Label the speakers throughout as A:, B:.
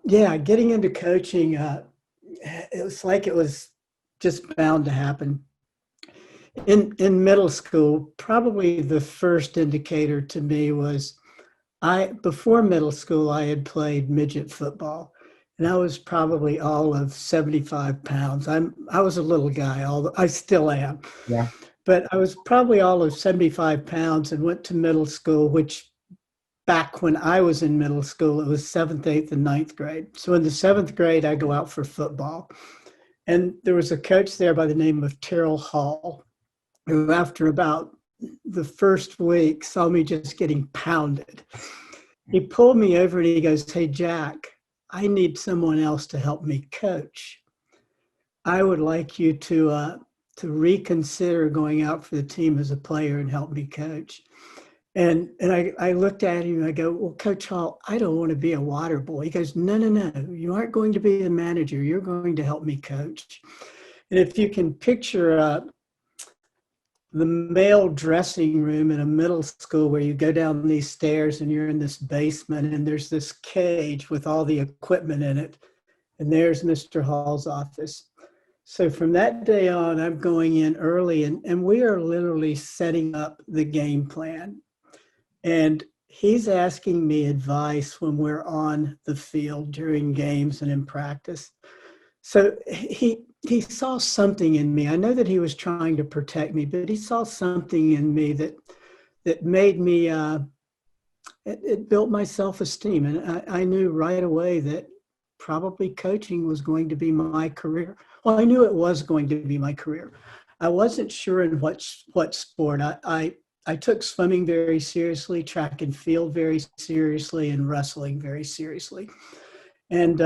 A: Yeah, getting into coaching, it was like it was just bound to happen. In middle school, probably the first indicator to me was I before middle school I had played midget football, and I was probably all of 75 pounds. I was a little guy, although I still am,
B: Yeah.
A: but I was probably all of 75 pounds and went to middle school, which back when I was in middle school, it was seventh, eighth, and ninth grade. So in the seventh grade, I go out for football. And there was a coach there by the name of Terrell Hall, who after about the first week saw me just getting pounded. He pulled me over and he goes, "Hey, Jack, I need someone else to help me coach. I would like you to reconsider going out for the team as a player and help me coach." And I looked at him and I go, "Well, Coach Hall, I don't want to be a water boy." He goes, "No, no, no. You aren't going to be the manager. You're going to help me coach." And if you can picture the male dressing room in a middle school where you go down these stairs and you're in this basement and there's this cage with all the equipment in it, and there's Mr. Hall's office. So from that day on, I'm going in early and we are literally setting up the game plan. And he's asking me advice when we're on the field during games and in practice. So he saw something in me. I know that he was trying to protect me, but he saw something in me that made me it built my self-esteem. And I knew right away that probably coaching was going to be my career. Well, I knew it was going to be my career. I wasn't sure in what sport. I took swimming very seriously, track and field very seriously, and wrestling very seriously. And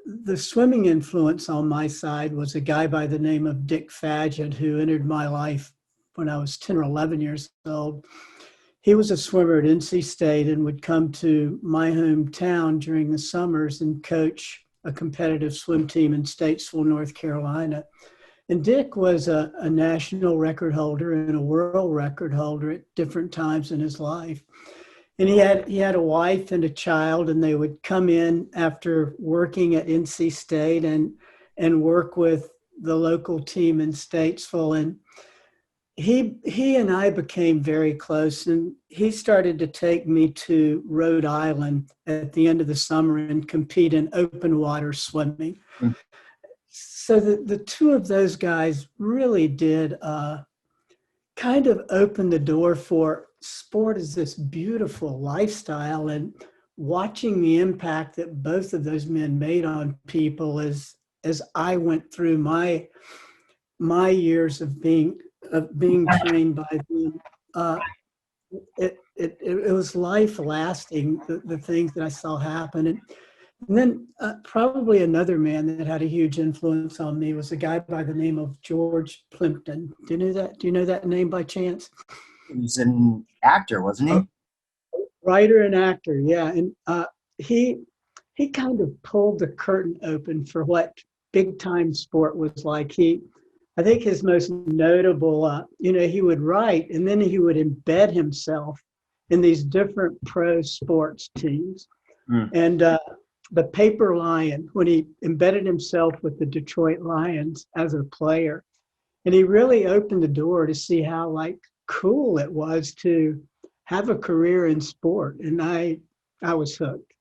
A: the swimming influence on my side was a guy by the name of Dick Fadgett, who entered my life when I was 10 or 11 years old. He was a swimmer at NC State and would come to my hometown during the summers and coach a competitive swim team in Statesville, North Carolina. And Dick was a national record holder and a world record holder at different times in his life. And he had a wife and a child, and they would come in after working at NC State and work with the local team in Statesville. And he and I became very close, and he started to take me to Rhode Island at the end of the summer and compete in open water swimming.
B: Mm.
A: So the two of those guys really did kind of open the door for sport as this beautiful lifestyle, and watching the impact that both of those men made on people as I went through my years of being trained by them. It was life lasting, the things that I saw happen. And then probably another man that had a huge influence on me was a guy by the name of George Plimpton. Do you know that? Do you know that name by chance?
B: He was an actor, wasn't
A: A
B: he?
A: writer and actor, yeah. And he he kind of pulled the curtain open for what big time sport was like. I think his most notable, he would write and then he would embed himself in these different pro sports teams.
B: Mm.
A: And the Paper Lion, when he embedded himself with the Detroit Lions as a player, and he really opened the door to see how like cool it was to have a career in sport. And I was hooked.